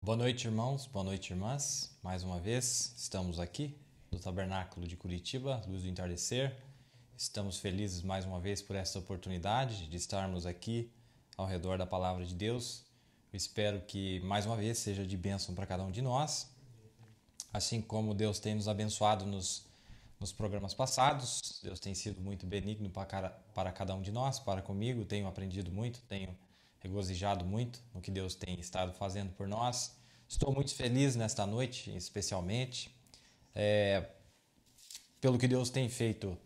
Boa noite, irmãos. Boa noite, irmãs. Mais uma vez, estamos aqui no Tabernáculo de Curitiba, Luz do Entardecer. Estamos felizes mais uma vez por essa oportunidade de estarmos aqui ao redor da Palavra de Deus. Eu espero que mais uma vez seja de bênção para cada um de nós. Assim como Deus tem nos abençoado nos programas passados, Deus tem sido muito benigno para cada um de nós, para comigo. Tenho aprendido muito, tenho regozijado muito no que Deus tem estado fazendo por nós. Estou muito feliz nesta noite, especialmente, pelo que Deus tem feito,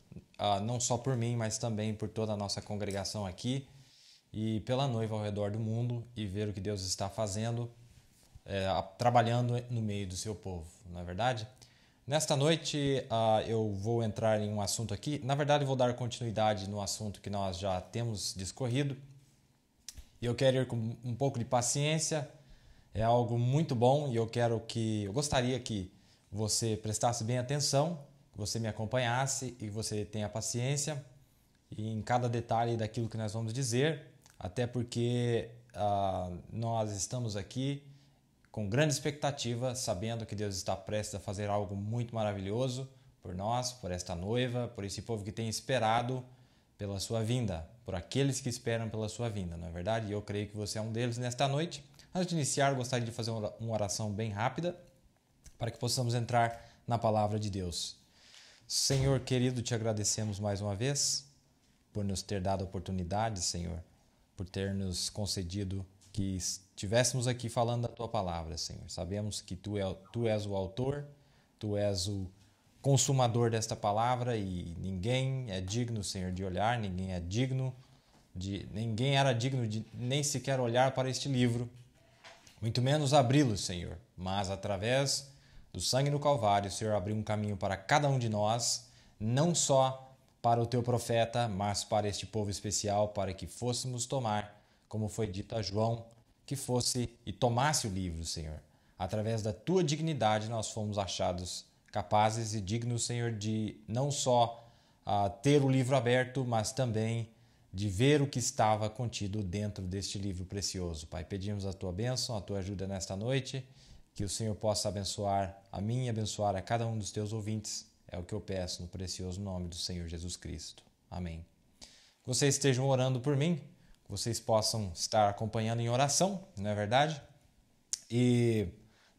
não só por mim, mas também por toda a nossa congregação aqui e pela noiva ao redor do mundo, e ver o que Deus está fazendo, trabalhando no meio do seu povo, não é verdade? Nesta noite eu vou entrar em um assunto aqui. Na verdade, eu vou dar continuidade no assunto que nós já temos discorrido. E eu quero ir com um pouco de paciência. É algo muito bom e eu gostaria que você prestasse bem atenção, que você me acompanhasse e que você tenha paciência em cada detalhe daquilo que nós vamos dizer, até porque nós estamos aqui com grande expectativa, sabendo que Deus está prestes a fazer algo muito maravilhoso por nós, por esta noiva, por esse povo que tem esperado pela sua vinda, por aqueles que esperam pela sua vinda, não é verdade? E eu creio que você é um deles nesta noite. Antes de iniciar, gostaria de fazer uma oração bem rápida para que possamos entrar na palavra de Deus. Senhor querido, te agradecemos mais uma vez por nos ter dado a oportunidade, Senhor, por ter nos concedido que estivéssemos aqui falando da tua palavra, Senhor. Sabemos que tu és o autor, tu és o consumador desta palavra e ninguém é digno, Senhor, de olhar, ninguém era digno de nem sequer olhar para este livro, muito menos abri-lo, Senhor. Mas através do sangue no Calvário, o Senhor abriu um caminho para cada um de nós, não só para o teu profeta, mas para este povo especial, para que fôssemos tomar, como foi dito a João, que fosse e tomasse o livro, Senhor. Através da tua dignidade nós fomos achados capazes e dignos, Senhor, de não só ter o livro aberto, mas também de ver o que estava contido dentro deste livro precioso. Pai, pedimos a tua bênção, a tua ajuda nesta noite, que o Senhor possa abençoar a mim e abençoar a cada um dos teus ouvintes. É o que eu peço no precioso nome do Senhor Jesus Cristo. Amém. Que vocês estejam orando por mim, que vocês possam estar acompanhando em oração, não é verdade? E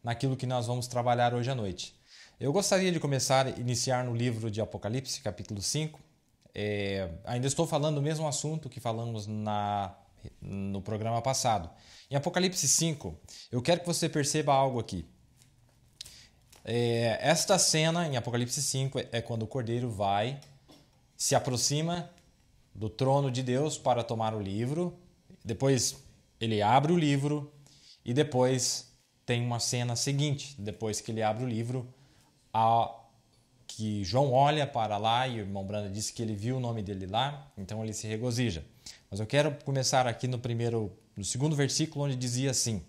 naquilo que nós vamos trabalhar hoje à noite. Eu gostaria de iniciar no livro de Apocalipse, capítulo 5. Ainda estou falando do mesmo assunto que falamos no programa passado. Em Apocalipse 5, eu quero que você perceba algo aqui. Esta cena em Apocalipse 5 é quando o Cordeiro se aproxima do trono de Deus para tomar o livro. Depois ele abre o livro e depois tem uma cena seguinte. Depois que ele abre o livro, que João olha para lá e o irmão Branda disse que ele viu o nome dele lá, então ele se regozija. Mas eu quero começar aqui no segundo versículo, onde dizia assim: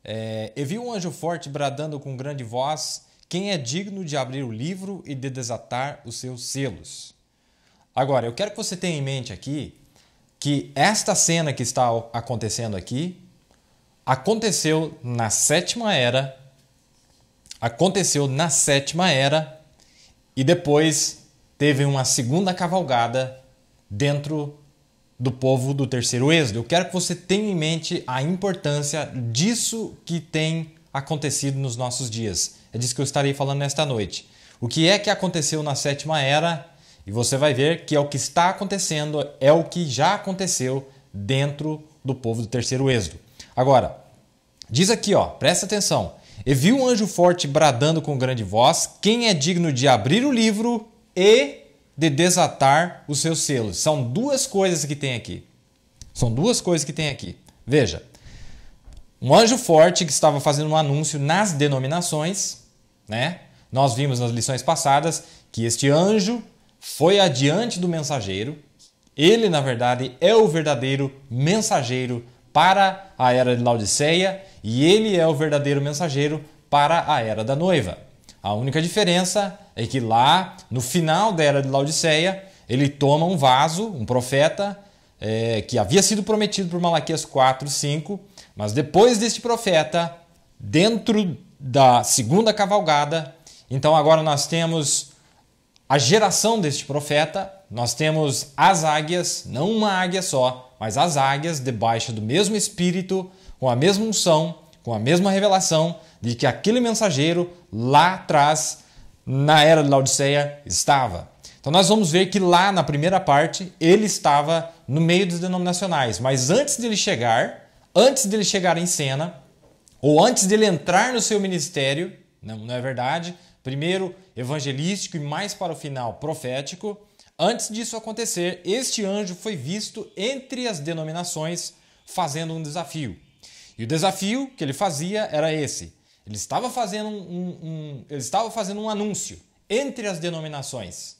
E vi um anjo forte bradando com grande voz: quem é digno de abrir o livro e de desatar os seus selos? Agora, eu quero que você tenha em mente aqui que esta cena que está acontecendo aqui aconteceu na sétima era e depois teve uma segunda cavalgada dentro do povo do terceiro êxodo. Eu quero que você tenha em mente a importância disso que tem acontecido nos nossos dias. É disso que eu estarei falando nesta noite. O que é que aconteceu na sétima era? E você vai ver que é o que está acontecendo, é o que já aconteceu dentro do povo do terceiro êxodo. Agora, diz aqui, presta atenção. E viu um anjo forte bradando com grande voz: quem é digno de abrir o livro e de desatar os seus selos? São duas coisas que tem aqui. Veja, um anjo forte que estava fazendo um anúncio nas denominações, né? Nós vimos nas lições passadas que este anjo foi adiante do mensageiro. Ele, na verdade, é o verdadeiro mensageiro para a era de Laodiceia, e ele é o verdadeiro mensageiro para a era da noiva. A única diferença é que lá, no final da era de Laodiceia, ele toma um vaso, um profeta, que havia sido prometido por Malaquias 4, 5, Mas depois deste profeta, dentro da segunda cavalgada, então agora nós temos a geração deste profeta, nós temos as águias, não uma águia só, mas as águias debaixo do mesmo Espírito, com a mesma unção, com a mesma revelação de que aquele mensageiro lá atrás, na era de Laodiceia, estava. Então nós vamos ver que lá na primeira parte ele estava no meio dos denominacionais, mas antes dele chegar em cena, ou antes dele entrar no seu ministério, não é verdade? Primeiro evangelístico e mais para o final profético. Antes disso acontecer, este anjo foi visto entre as denominações fazendo um desafio. E o desafio que ele fazia era esse. Ele estava fazendo um anúncio entre as denominações.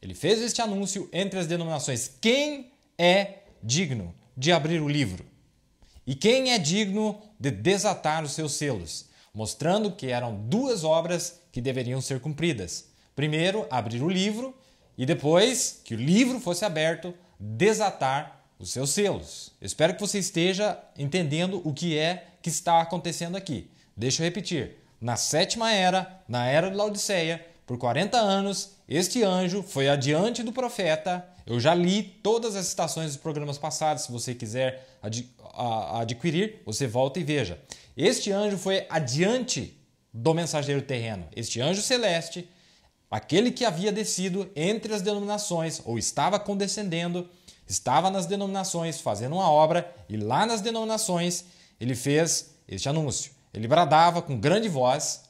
Ele fez este anúncio entre as denominações. Quem é digno de abrir o livro? E quem é digno de desatar os seus selos? Mostrando que eram duas obras que deveriam ser cumpridas. Primeiro, abrir o livro e depois que o livro fosse aberto, desatar os seus selos. Eu espero que você esteja entendendo o que é que está acontecendo aqui. Deixa eu repetir. Na sétima era, na era de Laodiceia, por 40 anos, este anjo foi adiante do profeta. Eu já li todas as citações dos programas passados. Se você quiser adquirir, você volta e veja. Este anjo foi adiante do mensageiro terreno. Este anjo celeste, aquele que havia descido entre as denominações, ou estava condescendendo, estava nas denominações fazendo uma obra, e lá nas denominações ele fez este anúncio. Ele bradava com grande voz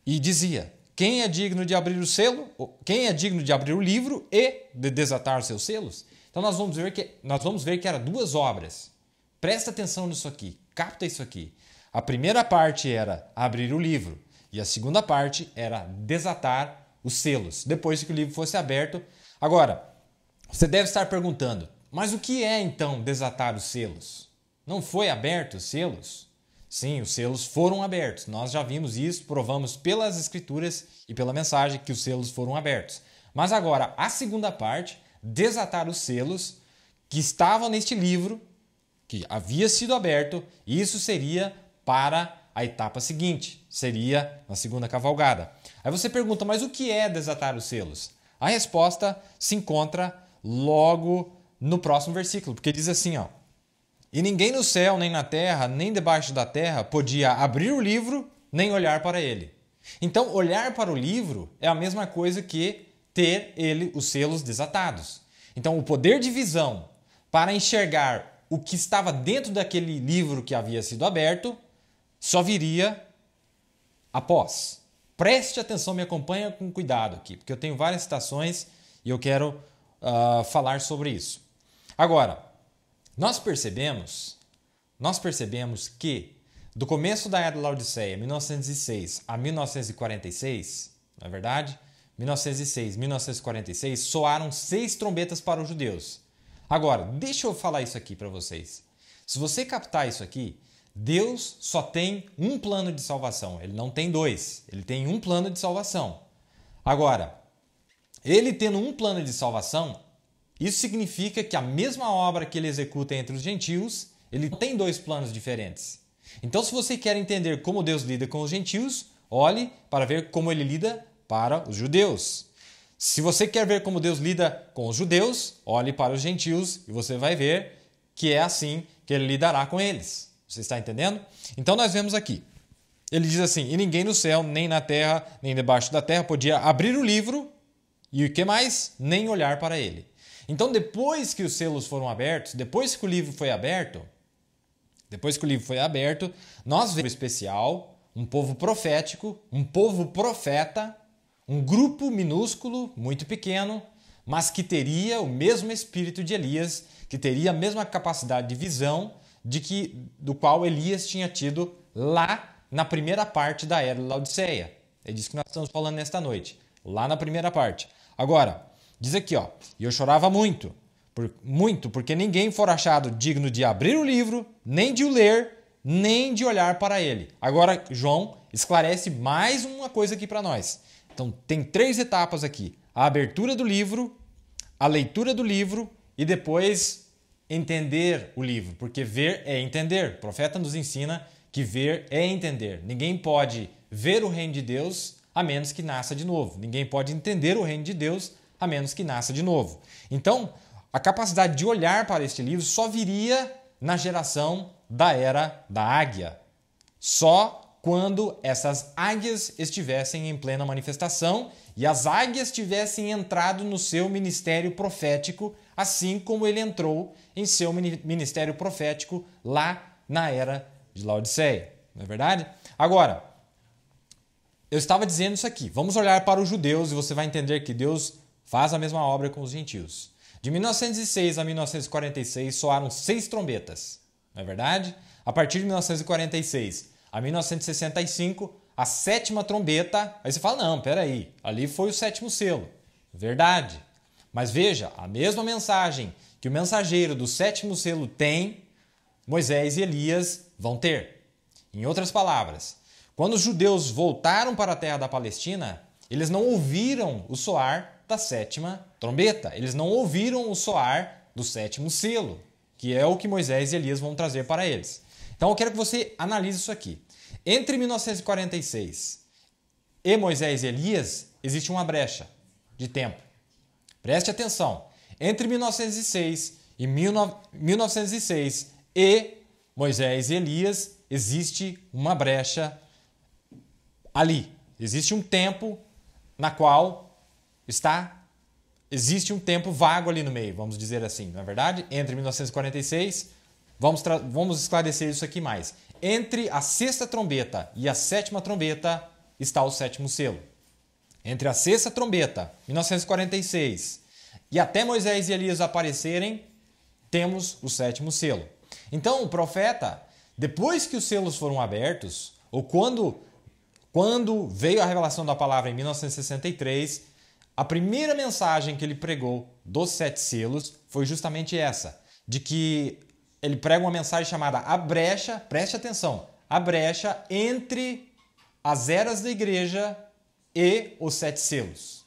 e dizia: quem é digno de abrir o selo? Quem é digno de abrir o livro e de desatar os seus selos? Então nós vamos ver que eram duas obras. Presta atenção nisso aqui, capta isso aqui. A primeira parte era abrir o livro e a segunda parte era desatar os selos, depois que o livro fosse aberto. Agora, você deve estar perguntando, mas o que é então desatar os selos? Não foi aberto os selos? Sim, os selos foram abertos. Nós já vimos isso, provamos pelas escrituras e pela mensagem que os selos foram abertos. Mas agora, a segunda parte, desatar os selos que estavam neste livro, que havia sido aberto, e isso seria para a etapa seguinte, seria na segunda cavalgada. Aí você pergunta, mas o que é desatar os selos? A resposta se encontra logo no próximo versículo, porque diz assim, ó: e ninguém no céu, nem na terra, nem debaixo da terra podia abrir o livro, nem olhar para ele. Então, olhar para o livro é a mesma coisa que ter os selos desatados. Então, o poder de visão para enxergar o que estava dentro daquele livro que havia sido aberto só viria após. Preste atenção, me acompanha com cuidado aqui, porque eu tenho várias citações e eu quero falar sobre isso. Agora, nós percebemos que do começo da era de Laodiceia, 1906 a 1946, não é verdade? 1906, 1946, soaram 6 trombetas para os judeus. Agora, deixa eu falar isso aqui para vocês. Se você captar isso aqui, Deus só tem um plano de salvação. Ele não tem 2. Ele tem um plano de salvação. Agora, ele tendo um plano de salvação, isso significa que a mesma obra que ele executa entre os gentios, ele tem 2 planos diferentes. Então, se você quer entender como Deus lida com os gentios, olhe para ver como ele lida para os judeus. Se você quer ver como Deus lida com os judeus, olhe para os gentios e você vai ver que é assim que ele lidará com eles. Você está entendendo? Então nós vemos aqui. Ele diz assim: e ninguém no céu, nem na terra, nem debaixo da terra podia abrir o livro e o que mais? Nem olhar para ele. Então depois que os selos foram abertos, depois que o livro foi aberto, nós vemos um especial, um povo profético, um povo profeta, um grupo minúsculo, muito pequeno, mas que teria o mesmo espírito de Elias, que teria a mesma capacidade de visão do qual Elias tinha tido lá na primeira parte da era de Laodiceia. É disso que nós estamos falando nesta noite, lá na primeira parte. Agora, diz aqui, ó: e eu chorava muito, porque ninguém for achado digno de abrir o livro, nem de o ler, nem de olhar para ele. Agora, João esclarece mais uma coisa aqui para nós. Então, tem 3 etapas aqui: a abertura do livro, a leitura do livro e depois entender o livro, porque ver é entender. O profeta nos ensina que ver é entender. Ninguém pode ver o reino de Deus a menos que nasça de novo. Ninguém pode entender o reino de Deus a menos que nasça de novo. Então, a capacidade de olhar para este livro só viria na geração da era da águia. Só quando essas águias estivessem em plena manifestação e as águias tivessem entrado no seu ministério profético, assim como ele entrou em seu ministério profético lá na era de Laodiceia. Não é verdade? Agora, eu estava dizendo isso aqui. Vamos olhar para os judeus e você vai entender que Deus faz a mesma obra com os gentios. De 1906 a 1946 soaram 6 trombetas. Não é verdade? A partir de 1946 a 1965, a 7ª trombeta. Aí você fala, não, peraí, ali foi o 7º selo. Verdade. Mas veja, a mesma mensagem que o mensageiro do 7º selo tem, Moisés e Elias vão ter. Em outras palavras, quando os judeus voltaram para a terra da Palestina, eles não ouviram o soar da 7ª trombeta. Eles não ouviram o soar do 7º selo, que é o que Moisés e Elias vão trazer para eles. Então eu quero que você analise isso aqui. Entre 1946 e Moisés e Elias, existe uma brecha de tempo. Preste atenção. Entre 1906 e 1906 e Moisés e Elias, existe uma brecha ali. Existe um tempo na qual existe um tempo vago ali no meio, vamos dizer assim, não é verdade? Entre 1946, vamos esclarecer isso aqui mais. Entre a 6ª trombeta e a 7ª trombeta está o 7º selo. Entre a 6ª trombeta, 1946, e até Moisés e Elias aparecerem, temos o 7º selo. Então, o profeta, depois que os selos foram abertos, ou quando veio a revelação da palavra em 1963, a primeira mensagem que ele pregou dos 7 selos foi justamente essa, de que ele prega uma mensagem chamada a brecha, preste atenção, a brecha entre as eras da igreja e os 7 selos.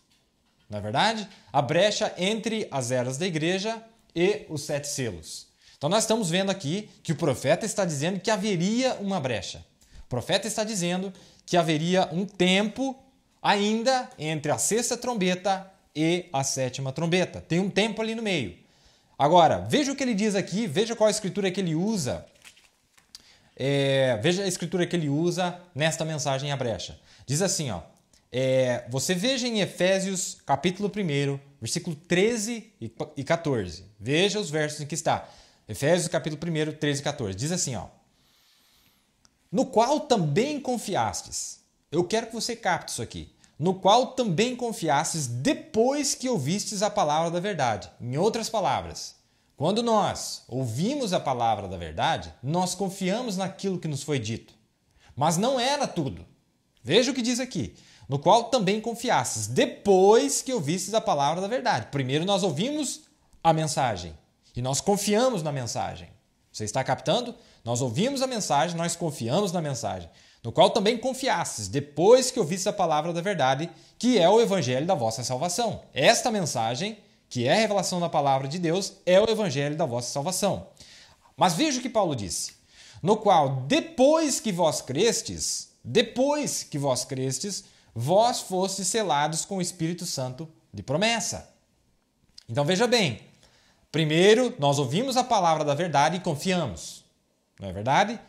Não é verdade? A brecha entre as eras da igreja e os 7 selos. Então nós estamos vendo aqui que o profeta está dizendo que haveria uma brecha. O profeta está dizendo que haveria um tempo ainda entre a 6ª trombeta e a 7ª trombeta. Tem um tempo ali no meio. Agora, veja o que ele diz aqui, veja qual a escritura que ele usa. Veja a escritura que ele usa nesta mensagem à brecha. Diz assim, ó, você veja em Efésios capítulo 1, versículo 13 e 14. Veja os versos em que está. Efésios capítulo 1, 13 e 14. Diz assim, ó, no qual também confiastes. Eu quero que você capte isso aqui. No qual também confiastes depois que ouvistes a palavra da verdade. Em outras palavras, quando nós ouvimos a palavra da verdade, nós confiamos naquilo que nos foi dito. Mas não era tudo. Veja o que diz aqui. No qual também confiastes depois que ouvistes a palavra da verdade. Primeiro nós ouvimos a mensagem e nós confiamos na mensagem. Você está captando? Nós ouvimos a mensagem, nós confiamos na mensagem. No qual também confiastes, depois que ouvistes a palavra da verdade, que é o evangelho da vossa salvação. Esta mensagem, que é a revelação da palavra de Deus, é o evangelho da vossa salvação. Mas veja o que Paulo disse. No qual, depois que vós crestes, vós fostes selados com o Espírito Santo de promessa. Então veja bem, primeiro nós ouvimos a palavra da verdade e confiamos, não é verdade?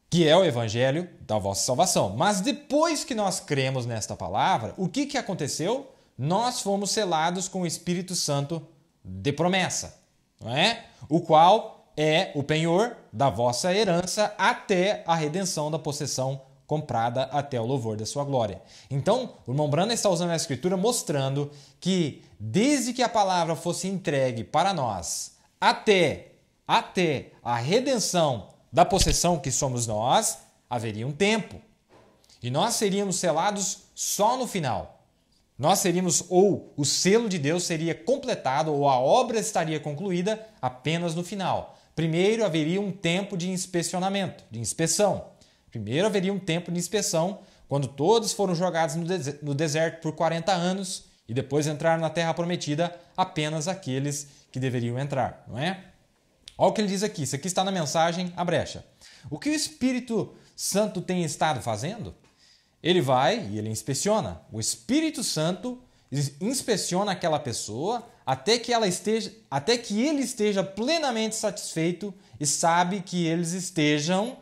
Que é o evangelho da vossa salvação. Mas depois que nós cremos nesta palavra, o que aconteceu? Nós fomos selados com o Espírito Santo de promessa, não é? O qual é o penhor da vossa herança até a redenção da possessão comprada até o louvor da sua glória. Então, o irmão Branham está usando a escritura mostrando que desde que a palavra fosse entregue para nós até a redenção da possessão que somos nós, haveria um tempo. E nós seríamos selados só no final. Nós seríamos, ou o selo de Deus seria completado, ou a obra estaria concluída apenas no final. Primeiro haveria um tempo de inspecionamento, de inspeção. Primeiro haveria um tempo de inspeção, quando todos foram jogados no deserto por 40 anos, e depois entraram na terra prometida apenas aqueles que deveriam entrar, não é? Olha o que ele diz aqui. Isso aqui está na mensagem A Brecha. O que o Espírito Santo tem estado fazendo? Ele vai e ele inspeciona. O Espírito Santo inspeciona aquela pessoa até que ele esteja plenamente satisfeito e sabe que eles estejam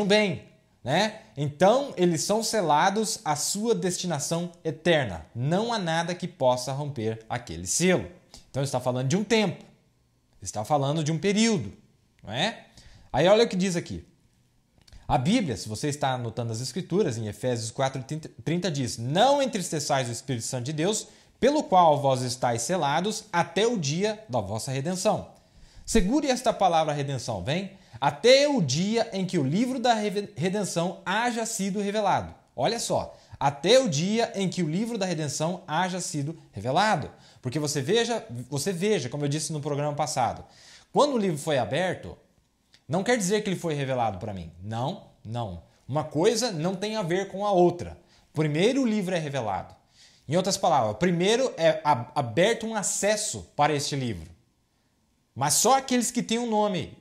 bem, né? Então eles são selados à sua destinação eterna. Não há nada que possa romper aquele selo. Então ele está falando de um tempo, está falando de um período, não é? Aí olha o que diz aqui. A Bíblia, se você está anotando as Escrituras, em Efésios 4:30 diz: não entristeçais o Espírito Santo de Deus, pelo qual vós estáis selados até o dia da vossa redenção. Segure esta palavra redenção, vem? Até o dia em que o livro da redenção haja sido revelado. Olha só, até o dia em que o livro da redenção haja sido revelado. Porque você veja, como eu disse no programa passado, quando o livro foi aberto, não quer dizer que ele foi revelado para mim. Não. Uma coisa não tem a ver com a outra. Primeiro o livro é revelado. Em outras palavras, primeiro é aberto um acesso para este livro. Mas só aqueles que têm um nome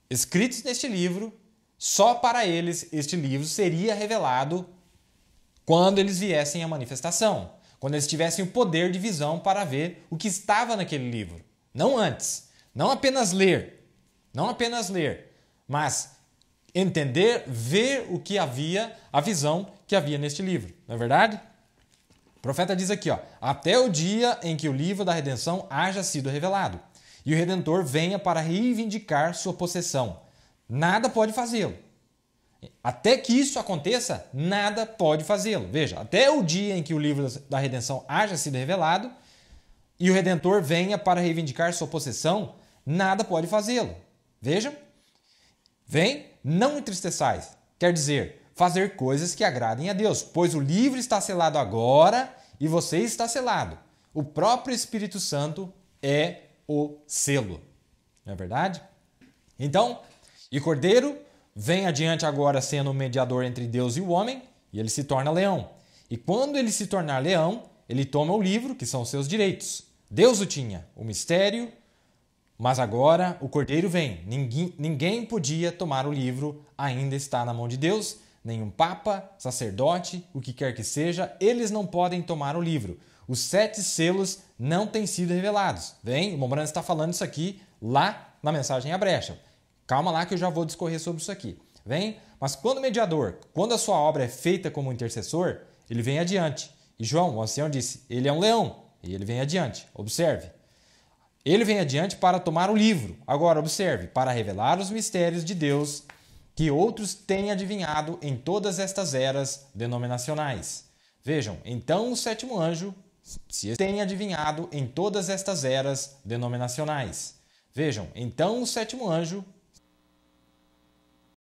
escritos neste livro, só para eles este livro seria revelado quando eles viessem à manifestação. Quando eles tivessem o poder de visão para ver o que estava naquele livro. Não antes. Não apenas ler, mas entender, ver o que havia, a visão que havia neste livro. Não é verdade? O profeta diz aqui, até o dia em que o livro da redenção haja sido revelado e o Redentor venha para reivindicar sua possessão. Nada pode fazê-lo. Até que isso aconteça, nada pode fazê-lo. Veja, até o dia em que o livro da redenção haja sido revelado e o Redentor venha para reivindicar sua possessão, nada pode fazê-lo. Vejam. Vem, não entristeçais. Quer dizer, fazer coisas que agradem a Deus, pois o livro está selado agora e você está selado. O próprio Espírito Santo é o selo. Não é verdade? Então, e Cordeiro vem adiante agora sendo o mediador entre Deus e o homem, e ele se torna leão. E quando ele se tornar leão, ele toma o livro, que são os seus direitos. Deus o tinha, o mistério, mas agora o Cordeiro vem. Ninguém podia tomar o livro, ainda está na mão de Deus. Nenhum papa, sacerdote, o que quer que seja, eles não podem tomar o livro. Os 7 selos não têm sido revelados. Vem, o Mombrana está falando isso aqui lá na mensagem A Brecha. Calma lá que eu já vou discorrer sobre isso aqui. Vem, mas quando o mediador, quando a sua obra é feita como intercessor, ele vem adiante. E João, o ancião, disse, ele é um leão, e ele vem adiante. Observe. Ele vem adiante para tomar o livro. Agora, observe, para revelar os mistérios de Deus que outros têm adivinhado em todas estas eras denominacionais. Vejam, então o 7º anjo se tem adivinhado em todas estas eras denominacionais. Vejam, então o 7º anjo